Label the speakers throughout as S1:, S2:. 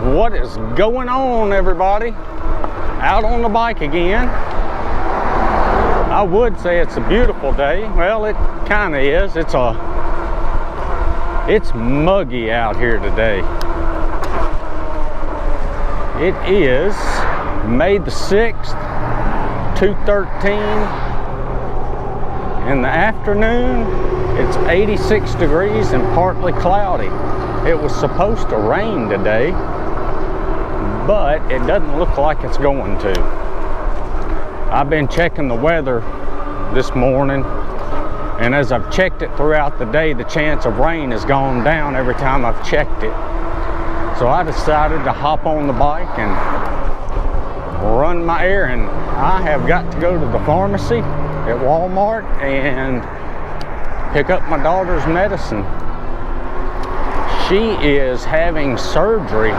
S1: What is going on, everybody? Out on the bike again. I would say it's a beautiful day. Well, it kind of is. It's muggy out here today. It is May the 6th, 2:13 in the afternoon. It's 86 degrees and partly cloudy. It was supposed to rain today, but it doesn't look like it's going to. I've been checking the weather this morning, and as I've checked it throughout the day, the chance of rain has gone down every time I've checked it. So I decided to hop on the bike and run my errand. I have got to go to the pharmacy at Walmart and pick up my daughter's medicine. She is having surgery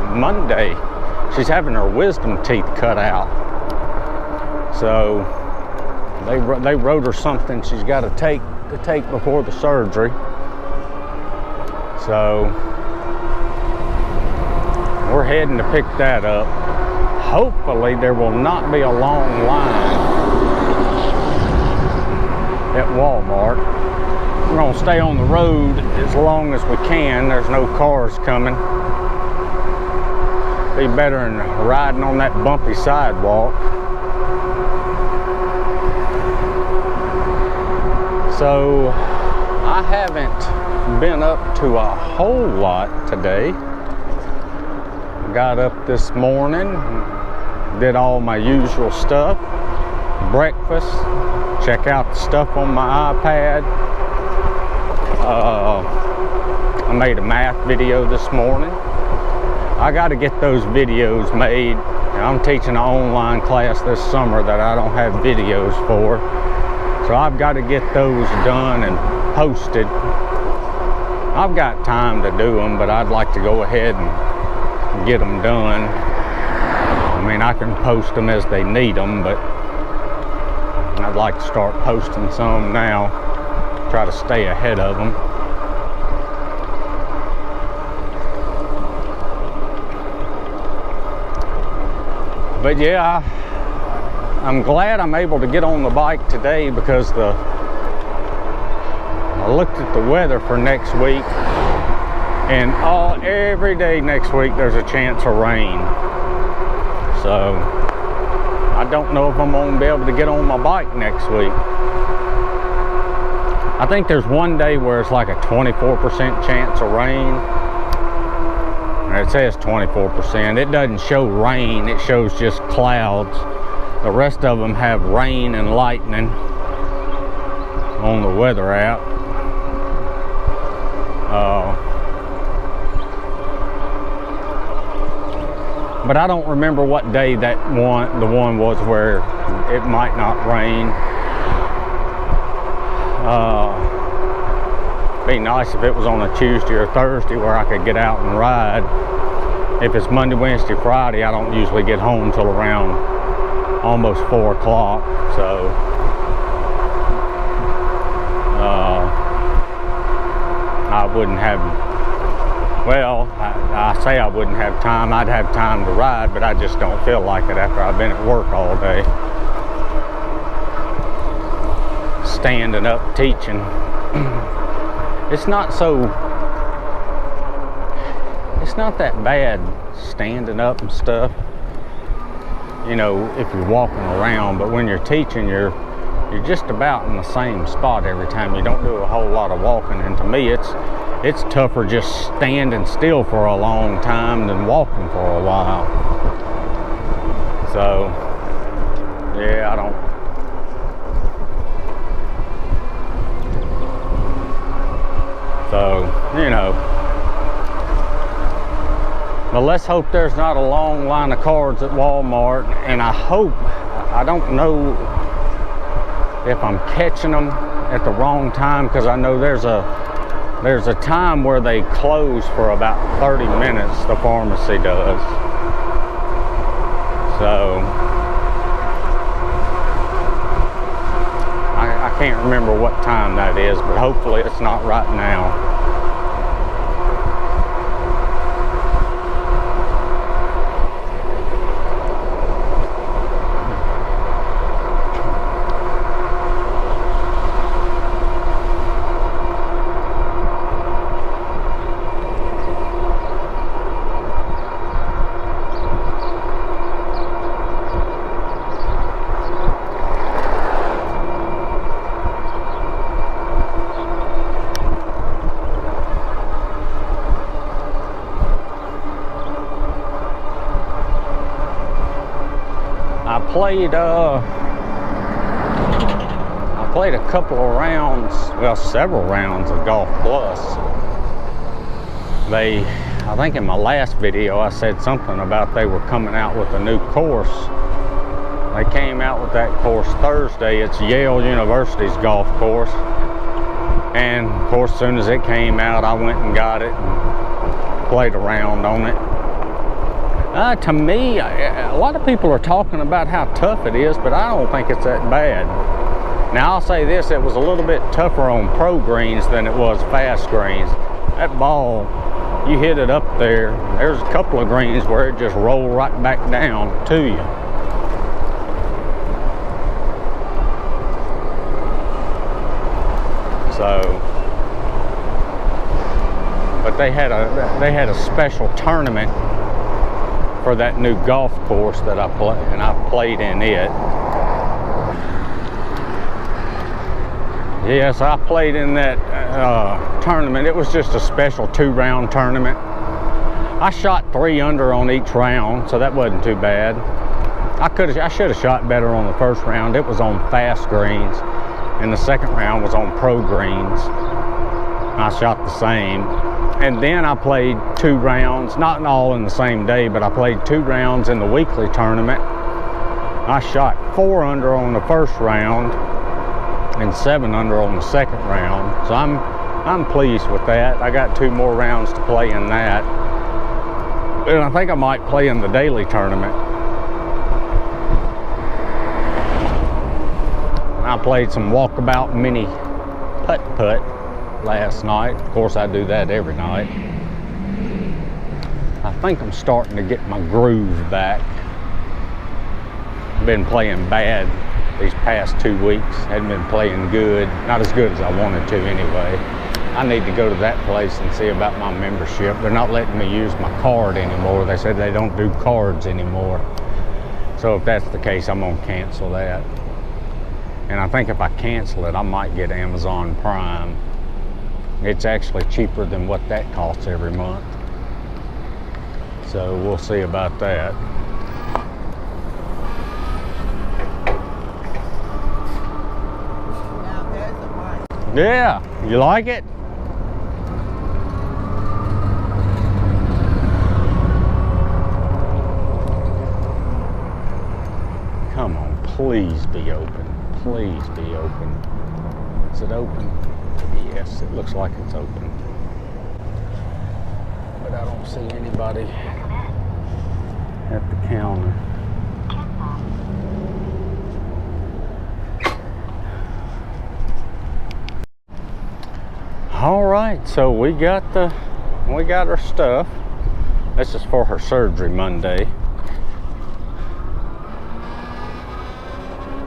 S1: Monday. She's having her wisdom teeth cut out. So they wrote her something she's got to take before the surgery. So we're heading to pick that up. Hopefully there will not be a long line at Walmart. We're gonna stay on the road as long as we can. There's no cars coming. Be better than riding on that bumpy sidewalk. So I haven't been up to a whole lot today. Got up this morning, did all my usual stuff, breakfast, check out the stuff on my iPad. I made a math video this morning. I got to get those videos made. I'm teaching an online class this summer that I don't have videos for. So I've got to get those done and posted. I've got time to do them, but I'd like to go ahead and get them done. I mean, I can post them as they need them, but I'd like to start posting some now. Try to stay ahead of them. But yeah, I'm glad I'm able to get on the bike today because I looked at the weather for next week, and every day next week there's a chance of rain. So I don't know if I'm going to be able to get on my bike next week. I think there's one day where it's like a 24% chance of rain. It says 24%. It doesn't show rain, it shows just clouds. The rest of them have rain and lightning on the weather app. But I don't remember what day the one was where it might not rain. Be nice if it was on a Tuesday or Thursday where I could get out and ride. If it's Monday, Wednesday, Friday, I don't usually get home till around almost 4 o'clock. So I wouldn't have, well, I say I wouldn't have time. I'd have time to ride, but I just don't feel like it after I've been at work all day. Standing up teaching. It's not that bad standing up and stuff, you know, if you're walking around, but when you're teaching, you're just about in the same spot every time. You don't do a whole lot of walking, and to me it's tougher just standing still for a long time than walking for a while. So yeah, I don't. So, you know, but let's hope there's not a long line of cars at Walmart, and I don't know if I'm catching them at the wrong time, because I know there's a time where they close for about 30 minutes, the pharmacy does. So I can't remember what time that is, but hopefully it's not right now. played a couple of rounds, well, several rounds of Golf Plus. I think in my last video I said something about they were coming out with a new course. They came out with that course Thursday. It's Yale University's golf course. And of course, as soon as it came out, I went and got it and played a round on it. To me, a lot of people are talking about how tough it is, but I don't think it's that bad. Now, I'll say this, it was a little bit tougher on pro greens than it was fast greens. That ball, you hit it up there, there's a couple of greens where it just rolled right back down to you. So, but they had a special tournament for that new golf course that I played, and I played in it. Yes, I played in that tournament. It was just a special 2-round tournament. I shot 3 under on each round, so that wasn't too bad. I should have shot better on the first round. It was on fast greens, and the second round was on pro greens. I shot the same. And then I played 2 rounds, not all in the same day, but I played 2 rounds in the weekly tournament. I shot 4 under on the first round and 7 under on the second round. So I'm pleased with that. I got 2 more rounds to play in that. And I think I might play in the daily tournament. And I played some walkabout mini putt-putt last night. Of course, I do that every night. I think I'm starting to get my groove back. I've been playing bad these past 2 weeks. Hadn't been playing good. Not as good as I wanted to anyway. I need to go to that place and see about my membership. They're not letting me use my card anymore. They said they don't do cards anymore. So if that's the case, I'm gonna cancel that. And I think if I cancel it, I might get Amazon Prime. It's actually cheaper than what that costs every month. So we'll see about that. Yeah, you like it? Come on, please be open. Please be open. Is it open? Yes, it looks like it's open. But I don't see anybody at the counter. All right, so we got our stuff. This is for her surgery Monday.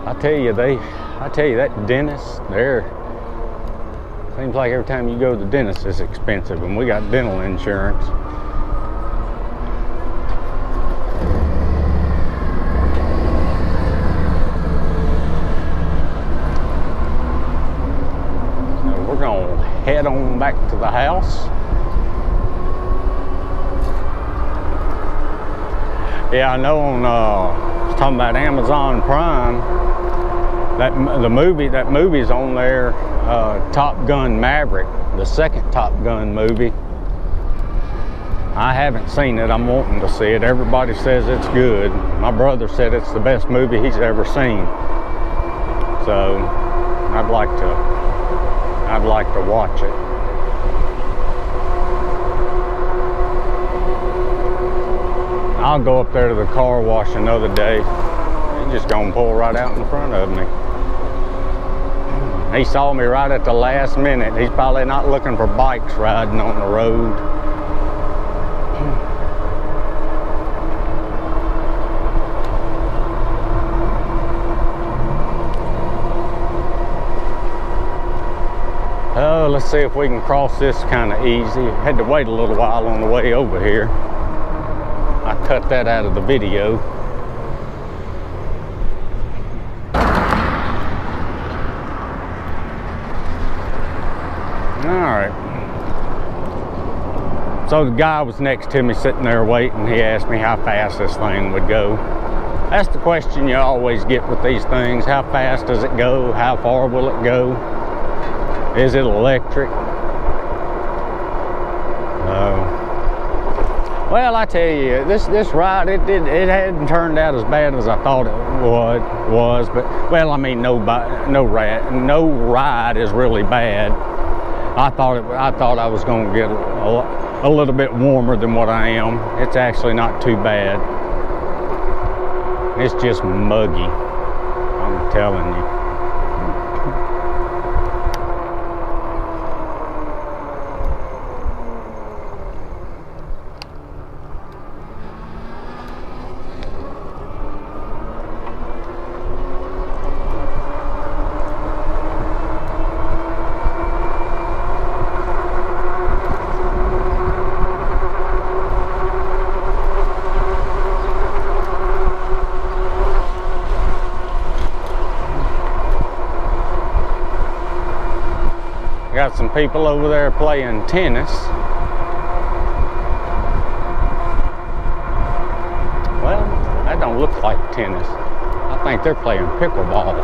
S1: I tell you that dentist there, seems like every time you go to the dentist it's expensive, and we got dental insurance. So we're gonna head on back to the house. Yeah, I know on talking about Amazon Prime, that movie's on there, Top Gun Maverick, the second Top Gun movie. I haven't seen it. I'm wanting to see it. Everybody says it's good. My brother said it's the best movie he's ever seen. So I'd like to watch it. I'll go up there to the car wash another day. He's just gonna pull right out in front of me. He saw me right at the last minute. He's probably not looking for bikes riding on the road. Oh, let's see if we can cross this kind of easy. Had to wait a little while on the way over here. I cut that out of the video. Alright. So the guy was next to me sitting there waiting. He asked me how fast this thing would go. That's the question you always get with these things. How fast does it go? How far will it go? Is it electric? Well, I tell you, this ride, it hadn't turned out as bad as I thought it was. But, well, I mean, no ride is really bad. I thought I was going to get a little bit warmer than what I am. It's actually not too bad. It's just muggy, I'm telling you. Got some people over there playing tennis. Well, that don't look like tennis. I think they're playing pickleball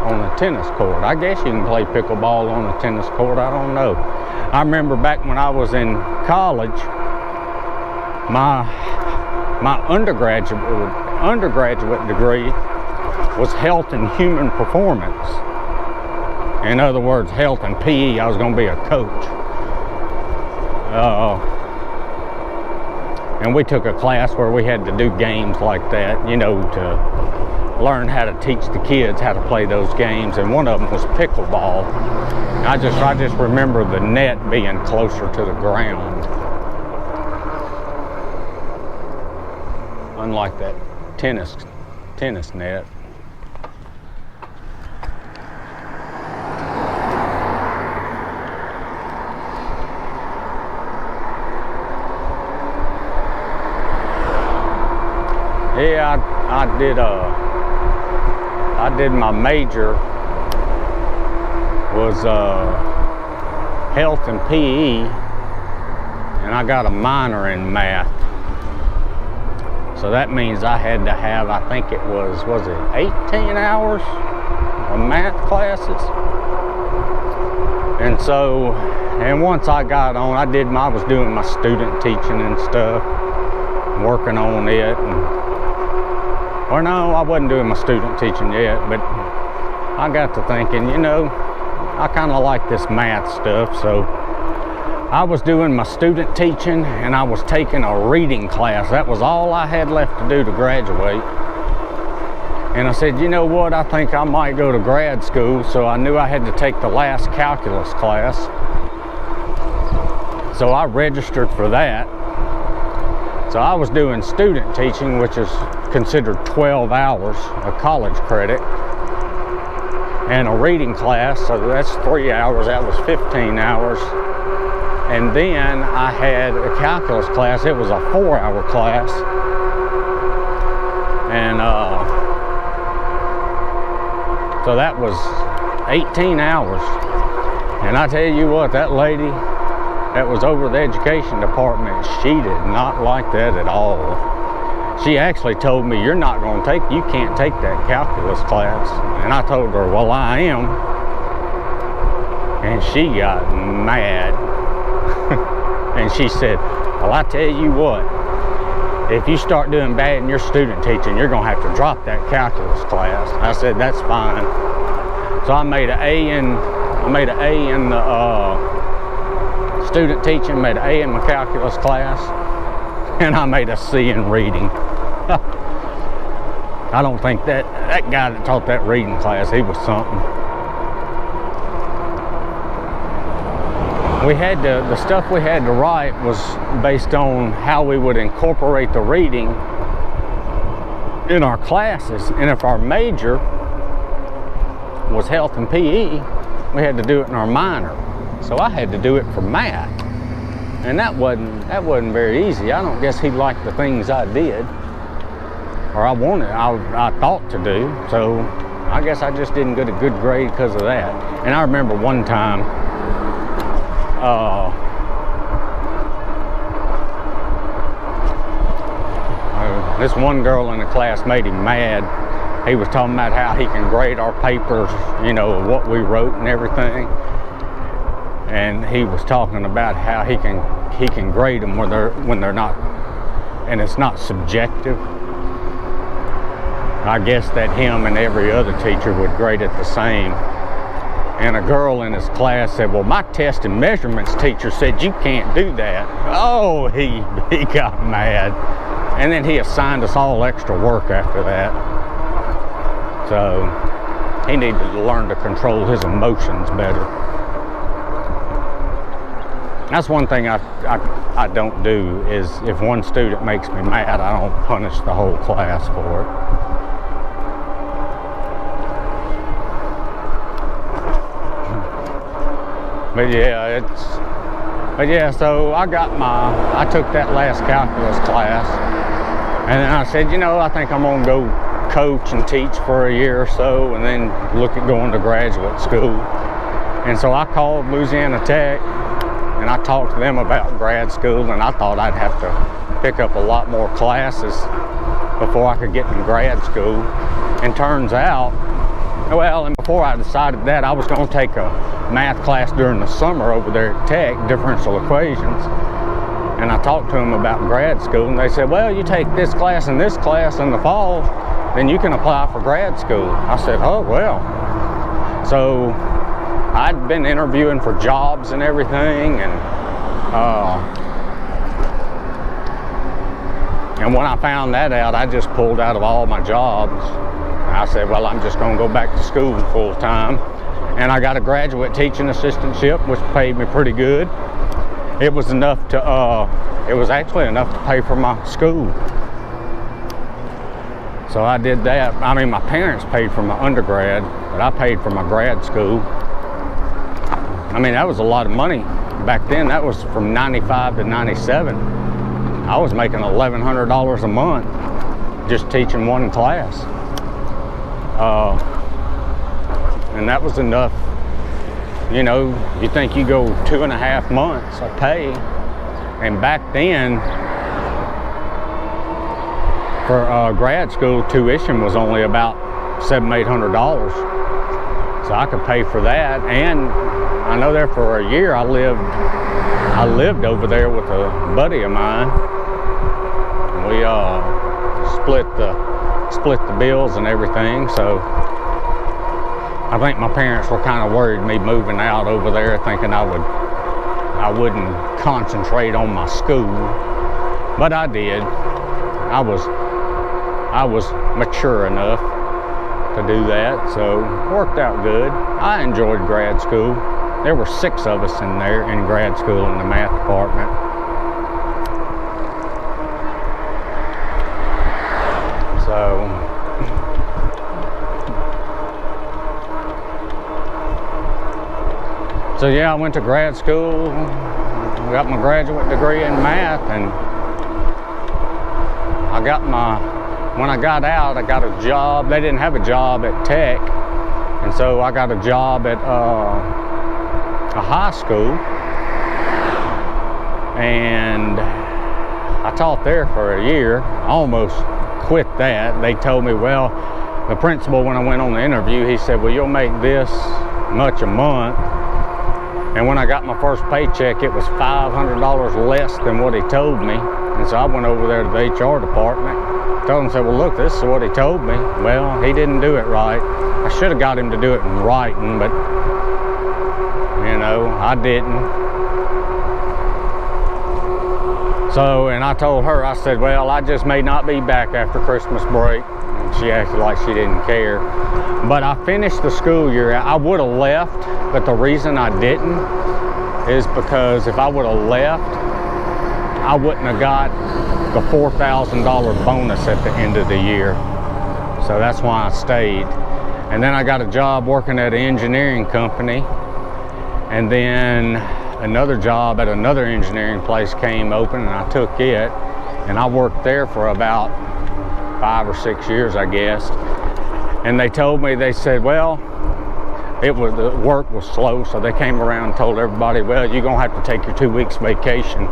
S1: on a tennis court. I guess you can play pickleball on a tennis court. I don't know. I remember back when I was in college, my undergraduate degree was health and human performance. In other words, health and PE. I was going to be a coach. And we took a class where we had to do games like that, you know, to learn how to teach the kids how to play those games. And one of them was pickleball. I just remember the net being closer to the ground. Unlike that tennis net. Yeah, I did my major was health and PE, and I got a minor in math. So that means I had to have, I think it was it 18 hours of math classes? And once I got on, I was doing my student teaching and stuff, working on it. Or no, I wasn't doing my student teaching yet, but I got to thinking, you know, I kind of like this math stuff, so I was doing my student teaching and I was taking a reading class. That was all I had left to do to graduate. And I said, you know what, I think I might go to grad school, so I knew I had to take the last calculus class. So I registered for that. So I was doing student teaching, which is considered 12 hours of college credit, and a reading class, so that's 3 hours, that was 15 hours. And then I had a calculus class. It was a 4-hour class, and so that was 18 hours. And I tell you what, that lady that was over the education department, she did not like that at all. She actually told me, you can't take that calculus class. And I told her, well, I am. And she got mad. And she said, well, I tell you what, if you start doing bad in your student teaching, you're gonna have to drop that calculus class. I said, that's fine. So I made an A in the student teaching, made an A in my calculus class, and I made a C in reading. I don't think that guy that taught that reading class, he was something. The stuff we had to write was based on how we would incorporate the reading in our classes. And if our major was health and PE, we had to do it in our minor. So I had to do it for math. And that wasn't very easy. I don't guess he liked the things I did, or I thought to do. So I guess I just didn't get a good grade because of that. And I remember one time, this one girl in the class made him mad. He was talking about how he can grade our papers, you know, what we wrote and everything. And he was talking about how he can grade them when they're not, and it's not subjective. I guess that him and every other teacher would grade it the same. And a girl in his class said, well, my test and measurements teacher said you can't do that. Oh, he got mad. And then he assigned us all extra work after that. So he needed to learn to control his emotions better. That's one thing I don't do, is if one student makes me mad, I don't punish the whole class for it. But yeah, so I took that last calculus class, and then I said, you know, I think I'm gonna go coach and teach for a year or so, and then look at going to graduate school. And so I called Louisiana Tech, and I talked to them about grad school, and I thought I'd have to pick up a lot more classes before I could get in grad school. And turns out, well, and before I decided that, I was going to take a math class during the summer over there at Tech, differential equations. And I talked to them about grad school, and they said, well, you take this class and this class in the fall, then you can apply for grad school. I said, oh, well. So I'd been interviewing for jobs and everything, and when I found that out, I just pulled out of all my jobs. I said, well, I'm just going to go back to school full time. And I got a graduate teaching assistantship, which paid me pretty good. It was enough to, it was actually enough to pay for my school. So I did that. I mean, my parents paid for my undergrad, but I paid for my grad school. I mean, that was a lot of money. Back then, that was from 95 to 97. I was making $1,100 a month just teaching one class. And that was enough. You know, you think you go 2.5 months of pay, and back then for grad school, tuition was only about $700-800, so I could pay for that. And I know there for a year I lived over there with a buddy of mine. We split the bills and everything. So I think my parents were kind of worried me moving out over there, thinking I wouldn't concentrate on my school, but I did. I was mature enough to do that, so it worked out good. I enjoyed grad school. There were 6 of us in there in grad school in the math department. So yeah, I went to grad school, got my graduate degree in math, and when I got out, I got a job. They didn't have a job at Tech, and so I got a job at a high school, and I taught there for a year. I almost quit that. They told me, well, the principal, when I went on the interview, he said, well, you'll make this much a month. And when I got my first paycheck, it was $500 less than what he told me. And so I went over there to the HR department, told him, said, well, look, this is what he told me. Well, he didn't do it right. I should have got him to do it in writing, but, you know, I didn't. So, and I told her, I said, well, I just may not be back after Christmas break. And she acted like she didn't care. But I finished the school year. I would have left, but the reason I didn't is because if I would have left, I wouldn't have got the $4,000 bonus at the end of the year. So that's why I stayed. And then I got a job working at an engineering company, and then another job at another engineering place came open, and I took it, and I worked there for about 5 or 6 years, I guess. And they told me, they said, well, the work was slow, so they came around and told everybody, well, you're gonna have to take your 2 weeks vacation.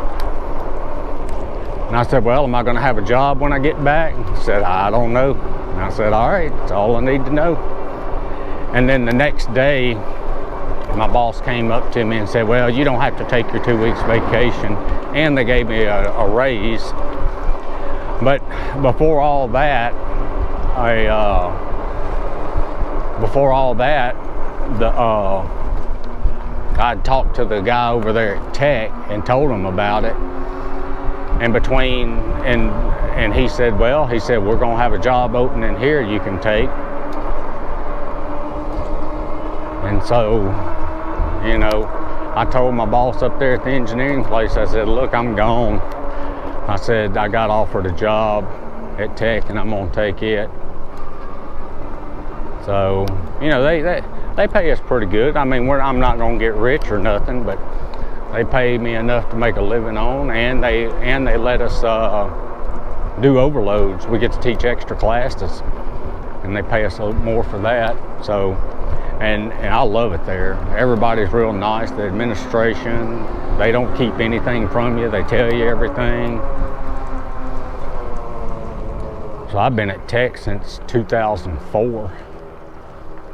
S1: And And I said, well, am I going to have a job when I get back? He said, I don't know. And I said, all right, that's all I need to know. And then the next day, my boss came up to me and said, well, you don't have to take your 2 weeks vacation. And they gave me a raise. But before all that, I talked to the guy over there at Tech and told him about it. And he said, well, we're gonna have a job opening here you can take. And so, you know, I told my boss up there at the engineering place, I said, look, I'm gone. I said, I got offered a job at Tech and I'm gonna take it. So, you know, they pay us pretty good. I mean, I'm not gonna get rich or nothing, but they pay me enough to make a living on, and they let us do overloads. We get to teach extra classes, and they pay us a little more for that. So, and I love it there. Everybody's real nice. The administration, they don't keep anything from you. They tell you everything. So I've been at Tech since 2004.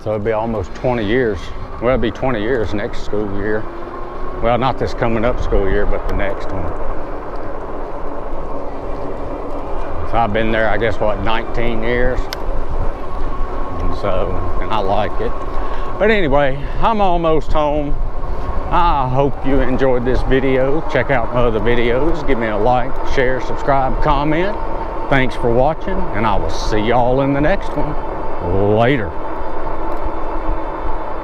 S1: So it'll be almost 20 years. Well, it'll be 20 years next school year. Well, not this coming up school year, but the next one. So I've been there, I guess, what, 19 years? And I like it. But anyway, I'm almost home. I hope you enjoyed this video. Check out my other videos. Give me a like, share, subscribe, comment. Thanks for watching, and I will see y'all in the next one. Later.